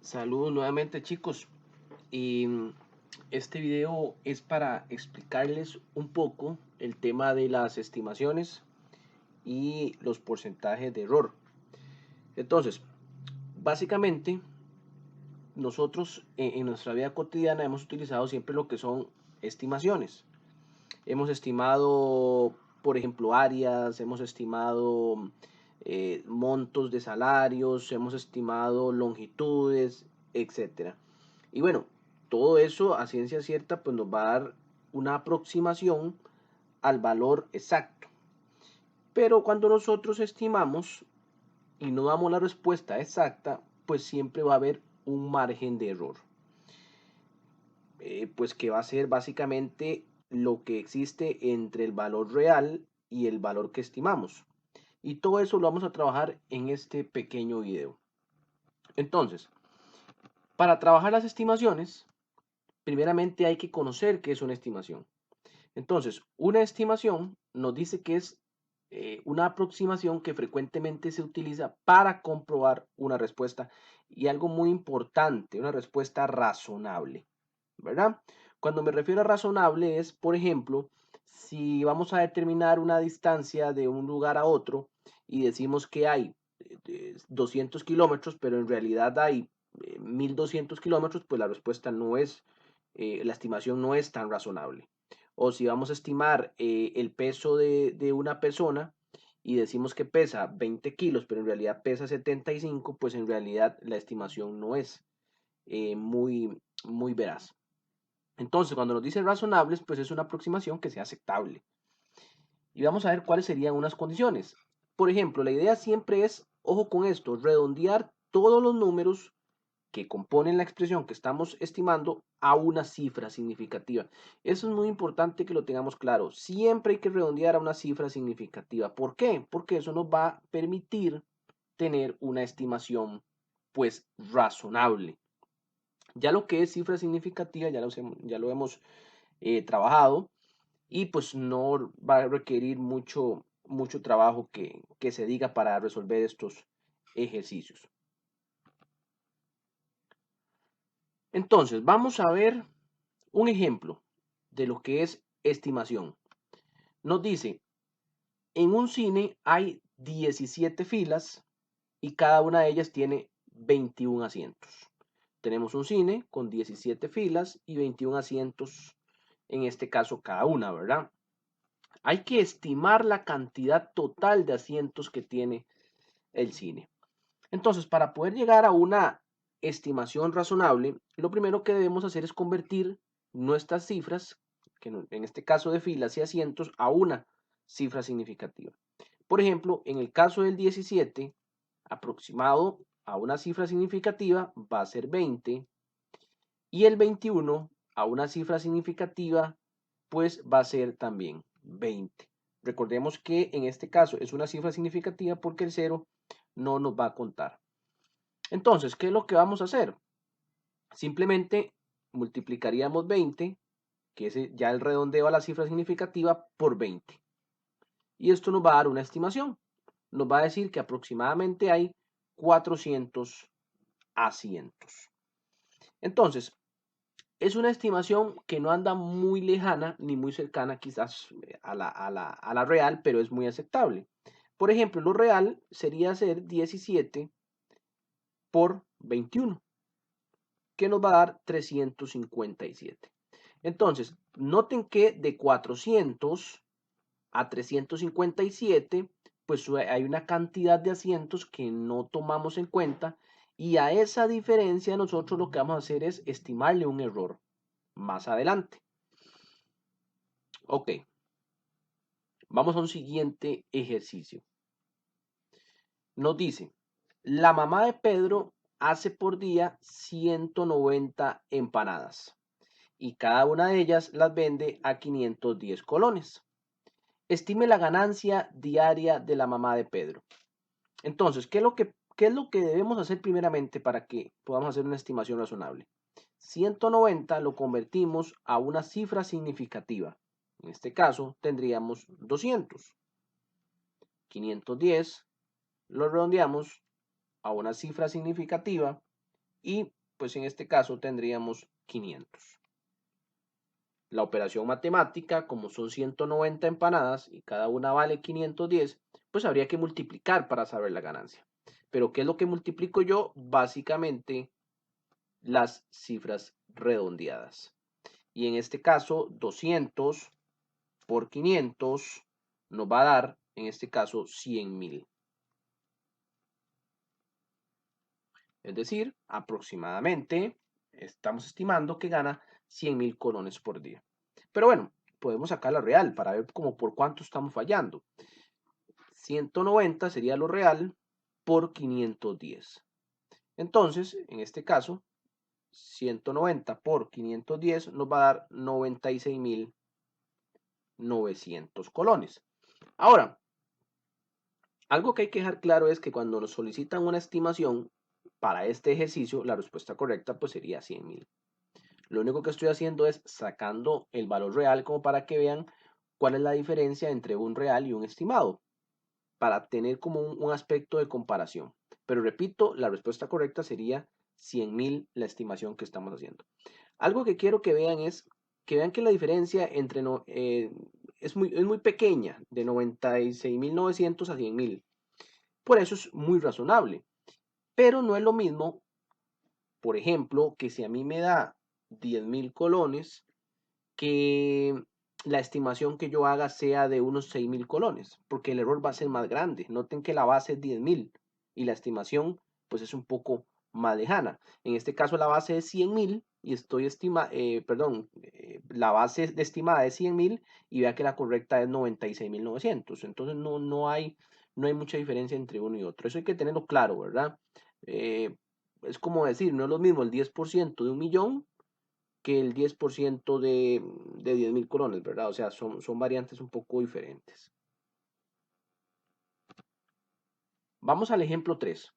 Saludos nuevamente, chicos, y este video es para explicarles un poco el tema de las estimaciones y los porcentajes de error. Entonces, básicamente nosotros en nuestra vida cotidiana hemos utilizado siempre lo que son estimaciones. Hemos estimado, por ejemplo, áreas, hemos estimado montos de salarios, hemos estimado longitudes, etcétera. Y bueno, todo eso a ciencia cierta pues nos va a dar una aproximación al valor exacto. Pero cuando nosotros estimamos y no damos la respuesta exacta, pues siempre va a haber un margen de error. Pues que va a ser básicamente lo que existe entre el valor real y el valor que estimamos. Y todo eso lo vamos a trabajar en este pequeño video. Entonces, para trabajar las estimaciones, primeramente hay que conocer qué es una estimación. Entonces, una estimación nos dice que es una aproximación que frecuentemente se utiliza para comprobar una respuesta y algo muy importante, una respuesta razonable, ¿verdad? Cuando me refiero a razonable es, por ejemplo, si vamos a determinar una distancia de un lugar a otro y decimos que hay 200 kilómetros, pero en realidad hay 1200 kilómetros, pues la respuesta no es, la estimación no es tan razonable. O si vamos a estimar el peso de una persona y decimos que pesa 20 kilos, pero en realidad pesa 75, pues en realidad la estimación no es muy veraz. Entonces, cuando nos dice razonables, pues es una aproximación que sea aceptable. Y vamos a ver cuáles serían unas condiciones. Por ejemplo, la idea siempre es, ojo con esto, redondear todos los números que componen la expresión que estamos estimando a una cifra significativa. Eso es muy importante que lo tengamos claro. Siempre hay que redondear a una cifra significativa. ¿Por qué? Porque eso nos va a permitir tener una estimación pues razonable. Ya lo que es cifra significativa ya lo hemos trabajado y pues no va a requerir mucho trabajo que se diga para resolver estos ejercicios. Entonces, vamos a ver un ejemplo de lo que es estimación. Nos dice, en un cine hay 17 filas y cada una de ellas tiene 21 asientos. Tenemos un cine con 17 filas y 21 asientos, en este caso cada una, ¿verdad? Hay que estimar la cantidad total de asientos que tiene el cine. Entonces, para poder llegar a una estimación razonable, lo primero que debemos hacer es convertir nuestras cifras, que en este caso de filas y asientos, a una cifra significativa. Por ejemplo, en el caso del 17, aproximado a una cifra significativa va a ser 20 y el 21 a una cifra significativa pues va a ser también 20. Recordemos que en este caso es una cifra significativa porque el 0 no nos va a contar. Entonces, ¿qué es lo que vamos a hacer? Simplemente multiplicaríamos 20, que es ya el redondeo a la cifra significativa, por 20. Y esto nos va a dar una estimación. Nos va a decir que aproximadamente hay 400 asientos. Entonces, es una estimación que no anda muy lejana ni muy cercana quizás a la real, pero es muy aceptable. Por ejemplo, lo real sería hacer 17 por 21, que nos va a dar 357. Entonces, noten que de 400 a 357, pues hay una cantidad de asientos que no tomamos en cuenta y a esa diferencia nosotros lo que vamos a hacer es estimarle un error más adelante. Ok, vamos a un siguiente ejercicio. Nos dice, la mamá de Pedro hace por día 190 empanadas y cada una de ellas las vende a 510 colones. Estime la ganancia diaria de la mamá de Pedro. Entonces, qué es lo que debemos hacer primeramente para que podamos hacer una estimación razonable? 190 lo convertimos a una cifra significativa. En este caso tendríamos 200. 510 lo redondeamos a una cifra significativa y pues en este caso tendríamos 500. La operación matemática, como son 190 empanadas y cada una vale 510, pues habría que multiplicar para saber la ganancia. Pero ¿qué es lo que multiplico yo? Básicamente las cifras redondeadas. Y en este caso, 200 por 500 nos va a dar, en este caso, 100.000. Es decir, aproximadamente estamos estimando que gana 100.000 colones por día. Pero bueno, podemos sacar la real para ver como por cuánto estamos fallando. 190 sería lo real por 510. Entonces, en este caso, 190 por 510 nos va a dar 96.900 colones. Ahora, algo que hay que dejar claro es que cuando nos solicitan una estimación para este ejercicio, la respuesta correcta pues sería 100.000. Lo único que estoy haciendo es sacando el valor real como para que vean cuál es la diferencia entre un real y un estimado, para tener como un aspecto de comparación. Pero repito, la respuesta correcta sería 100.000 la estimación que estamos haciendo. Algo que quiero que vean es que vean que la diferencia entre es muy pequeña, de 96.900 a 100.000. Por eso es muy razonable. Pero no es lo mismo, por ejemplo, que si a mí me da 10.000 colones, que la estimación que yo haga sea de unos 6.000 colones, porque el error va a ser más grande. Noten que la base es 10.000 y la estimación pues es un poco más lejana. En este caso la base es 100.000 y la base de estimada es 100.000 y vea que la correcta es 96.900. Entonces no hay mucha diferencia entre uno y otro. Eso hay que tenerlo claro, ¿verdad? Eh, es como decir, no es lo mismo el 10% de 1.000.000 que el 10% de 10.000 colones, ¿verdad? O sea, son variantes un poco diferentes. Vamos al ejemplo 3.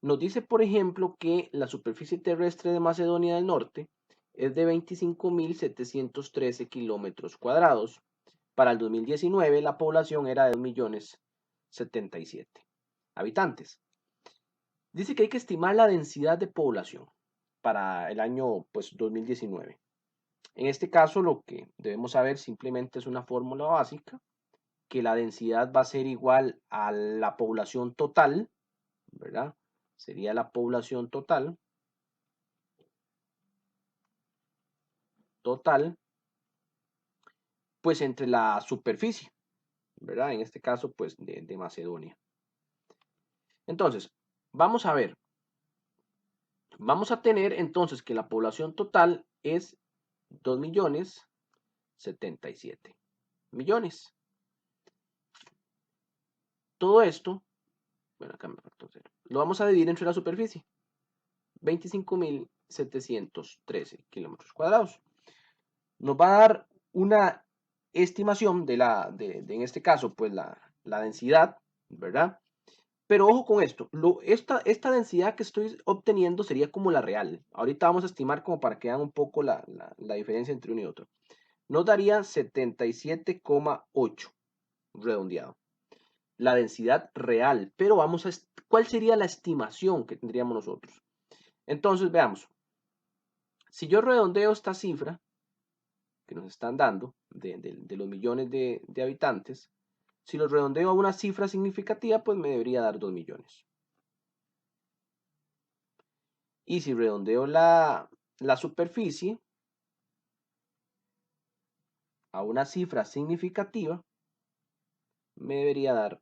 Nos dice, por ejemplo, que la superficie terrestre de Macedonia del Norte es de 25.713 kilómetros cuadrados. Para el 2019 la población era de 2.077.000 habitantes. Dice que hay que estimar la densidad de población para el año pues, 2019. En este caso, lo que debemos saber simplemente es una fórmula básica, que la densidad va a ser igual a la población total, ¿verdad? Sería la población total, pues entre la superficie, ¿verdad? En este caso, pues de Macedonia. Entonces, vamos a ver. Vamos a tener entonces que la población total es 2.077.000.000. Todo esto, bueno, acá me faltó 0, lo vamos a dividir entre la superficie. 25.713 kilómetros cuadrados. Nos va a dar una estimación en este caso, pues la densidad, ¿verdad? Pero ojo con esto, esta densidad que estoy obteniendo sería como la real. Ahorita vamos a estimar como para que vean un poco la diferencia entre uno y otro. Nos daría 77,8 redondeado. La densidad real, pero ¿cuál sería la estimación que tendríamos nosotros? Entonces, veamos. Si yo redondeo esta cifra que nos están dando de los millones de habitantes, si lo redondeo a una cifra significativa, pues me debería dar 2 millones. Y si redondeo la superficie a una cifra significativa, me debería dar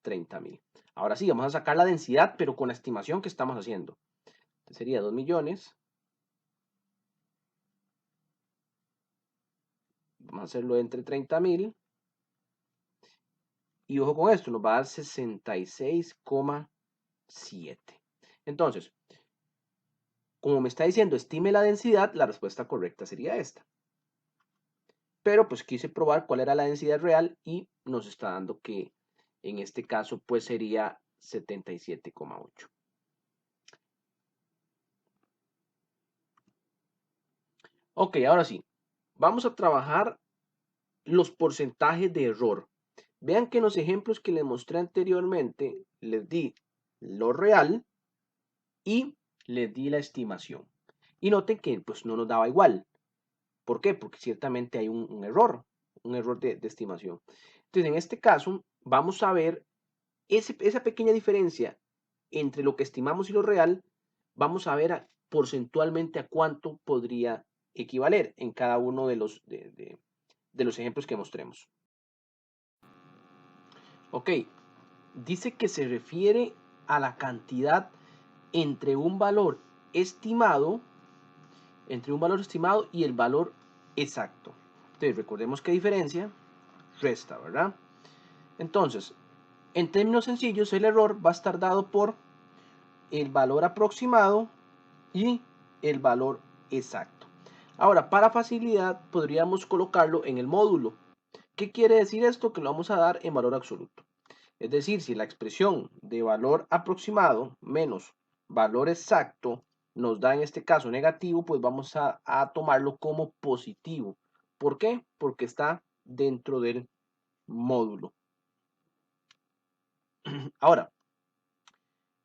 30.000. Ahora sí, vamos a sacar la densidad, pero con la estimación que estamos haciendo. Entonces sería 2 millones. Vamos a hacerlo entre 30.000. Y ojo con esto, nos va a dar 66,7. Entonces, como me está diciendo, estime la densidad, la respuesta correcta sería esta. Pero pues quise probar cuál era la densidad real y nos está dando que en este caso pues sería 77,8. Ok, ahora sí, vamos a trabajar los porcentajes de error. Vean que en los ejemplos que les mostré anteriormente les di lo real y le di la estimación. Y noten que pues no nos daba igual. ¿Por qué? Porque ciertamente hay un error de estimación. Entonces, en este caso, vamos a ver esa pequeña diferencia entre lo que estimamos y lo real, vamos a ver porcentualmente a cuánto podría equivaler en cada uno de los ejemplos que mostremos. Ok, dice que se refiere a la cantidad entre un valor estimado, y el valor exacto. Entonces, recordemos que diferencia resta, ¿verdad? Entonces, en términos sencillos, el error va a estar dado por el valor aproximado y el valor exacto. Ahora, para facilidad, podríamos colocarlo en el módulo. ¿Qué quiere decir esto? Que lo vamos a dar en valor absoluto. Es decir, si la expresión de valor aproximado menos valor exacto nos da en este caso negativo, pues vamos a tomarlo como positivo. ¿Por qué? Porque está dentro del módulo. Ahora,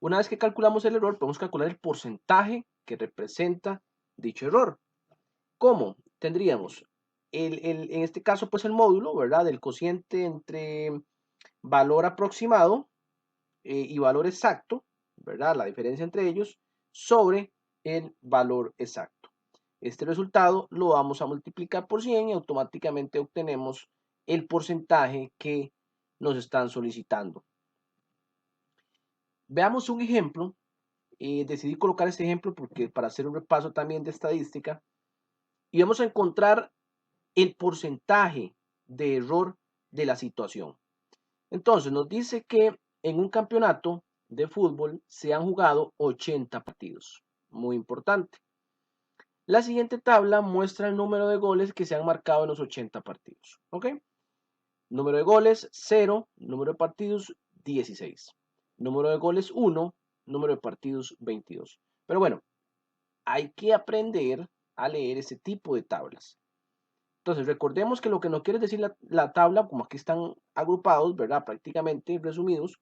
una vez que calculamos el error, podemos calcular el porcentaje que representa dicho error. ¿Cómo? Tendríamos en este caso, pues el módulo, ¿verdad? Del cociente entre valor aproximado y valor exacto, ¿verdad? La diferencia entre ellos sobre el valor exacto. Este resultado lo vamos a multiplicar por 100 y automáticamente obtenemos el porcentaje que nos están solicitando. Veamos un ejemplo. Decidí colocar este ejemplo porque para hacer un repaso también de estadística y vamos a encontrar el porcentaje de error de la situación. Entonces nos dice que en un campeonato de fútbol se han jugado 80 partidos. Muy importante. La siguiente tabla muestra el número de goles que se han marcado en los 80 partidos. ¿Ok? Número de goles 0, número de partidos 16. Número de goles 1, número de partidos 22. Pero bueno, hay que aprender a leer ese tipo de tablas. Entonces, recordemos que lo que nos quiere decir la tabla, como aquí están agrupados, ¿verdad? Prácticamente resumidos,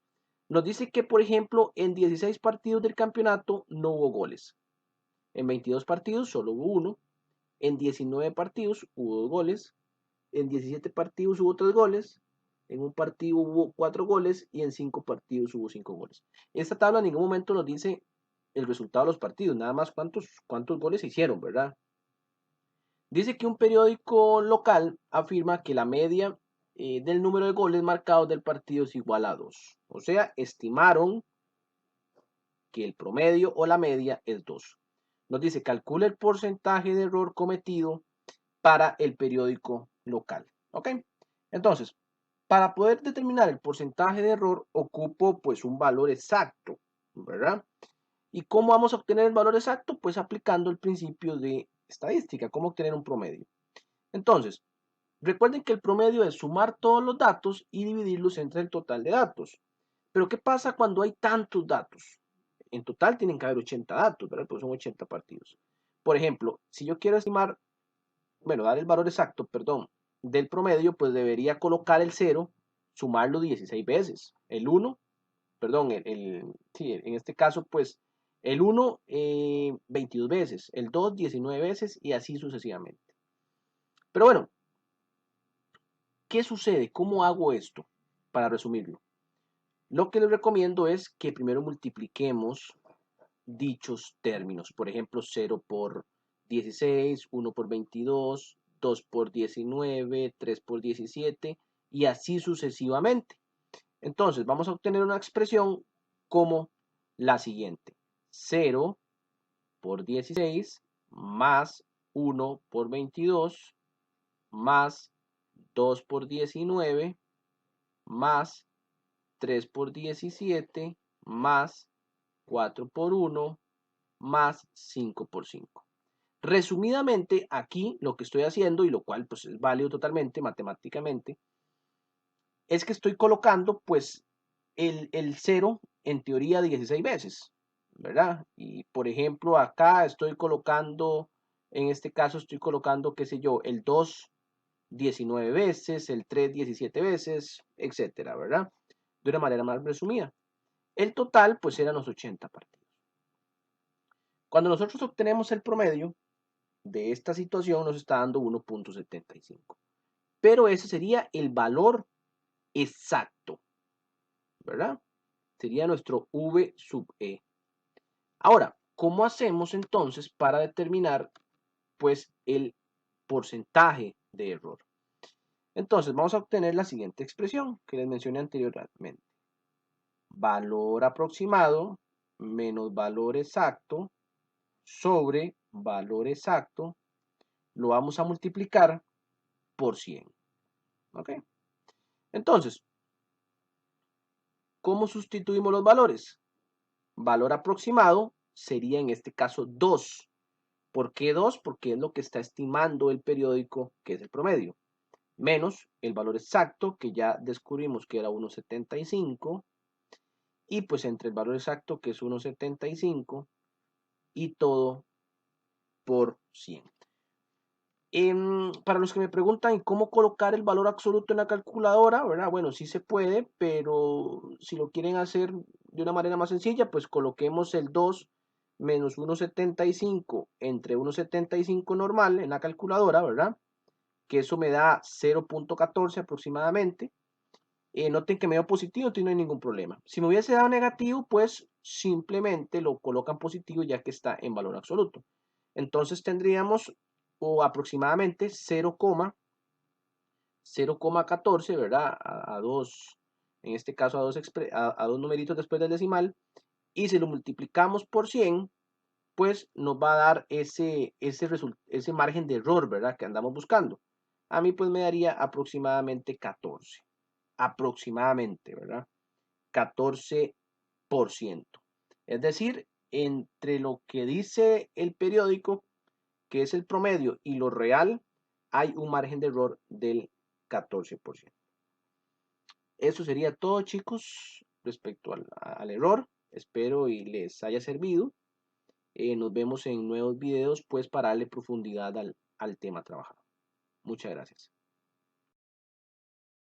nos dice que, por ejemplo, en 16 partidos del campeonato no hubo goles. En 22 partidos solo hubo uno. En 19 partidos hubo 2 goles. En 17 partidos hubo 3 goles. En un partido hubo 4 goles y en 5 partidos hubo 5 goles. Esta tabla en ningún momento nos dice el resultado de los partidos, nada más cuántos goles se hicieron, ¿verdad? Dice que un periódico local afirma que la media del número de goles marcados del partido es igual a 2. O sea, estimaron que el promedio o la media es 2. Nos dice, calcula el porcentaje de error cometido para el periódico local. ¿Ok? Entonces, para poder determinar el porcentaje de error, ocupo pues un valor exacto, ¿verdad? ¿Y cómo vamos a obtener el valor exacto? Pues aplicando el principio de estadística, cómo obtener un promedio. Entonces, recuerden que el promedio es sumar todos los datos y dividirlos entre el total de datos. Pero ¿qué pasa cuando hay tantos datos? En total tienen que haber 80 datos, ¿verdad? Pues son 80 partidos. Por ejemplo, si yo quiero estimar, bueno, dar el valor exacto, perdón, del promedio, pues debería colocar el 0, sumarlo 16 veces. El 1, perdón, sí, en este caso, pues el 1, 22 veces, el 2, 19 veces y así sucesivamente. Pero bueno, ¿qué sucede? ¿Cómo hago esto? Para resumirlo. Lo que les recomiendo es que primero multipliquemos dichos términos. Por ejemplo, 0 por 16, 1 por 22, 2 por 19, 3 por 17 y así sucesivamente. Entonces, vamos a obtener una expresión como la siguiente. 0 por 16 más 1 por 22 más 2 por 19 más 3 por 17 más 4 por 1 más 5 por 5. Resumidamente, aquí lo que estoy haciendo, y lo cual pues es válido totalmente matemáticamente, es que estoy colocando pues el 0 en teoría 16 veces, ¿verdad? Y por ejemplo acá estoy colocando, en este caso estoy colocando, qué sé yo, el 2 19 veces, el 3 17 veces, etcétera, ¿verdad? De una manera más resumida. El total, pues eran los 80 partidos. Cuando nosotros obtenemos el promedio de esta situación, nos está dando 1.75. Pero ese sería el valor exacto, ¿verdad? Sería nuestro V sub E. Ahora, ¿cómo hacemos entonces para determinar pues el porcentaje de error? Entonces vamos a obtener la siguiente expresión que les mencioné anteriormente. Valor aproximado menos valor exacto sobre valor exacto lo vamos a multiplicar por 100. ¿Ok? Entonces, ¿cómo sustituimos los valores? Valor aproximado sería en este caso 2. ¿Por qué 2? Porque es lo que está estimando el periódico, que es el promedio. Menos el valor exacto, que ya descubrimos que era 1.75. Y pues entre el valor exacto, que es 1.75, y todo por 100. Para los que me preguntan cómo colocar el valor absoluto en la calculadora, ¿verdad? Bueno, sí se puede, pero si lo quieren hacer de una manera más sencilla, pues coloquemos el 2 menos 1.75 entre 1.75 normal en la calculadora, ¿verdad? Que eso me da 0.14 aproximadamente. Noten que me dio positivo, no hay ningún problema. Si me hubiese dado negativo, pues simplemente lo colocan positivo ya que está en valor absoluto. Entonces tendríamos o aproximadamente 0,14, ¿verdad? A dos, en este caso a dos numeritos después del decimal. Y si lo multiplicamos por 100, pues nos va a dar ese margen de error, ¿verdad? Que andamos buscando. A mí pues me daría aproximadamente 14. Aproximadamente, ¿verdad? 14%. Es decir, entre lo que dice el periódico, que es el promedio, y lo real, hay un margen de error del 14%. Eso sería todo, chicos, respecto al error. Espero y les haya servido. Nos vemos en nuevos videos, pues, para darle profundidad al tema trabajado. Muchas gracias.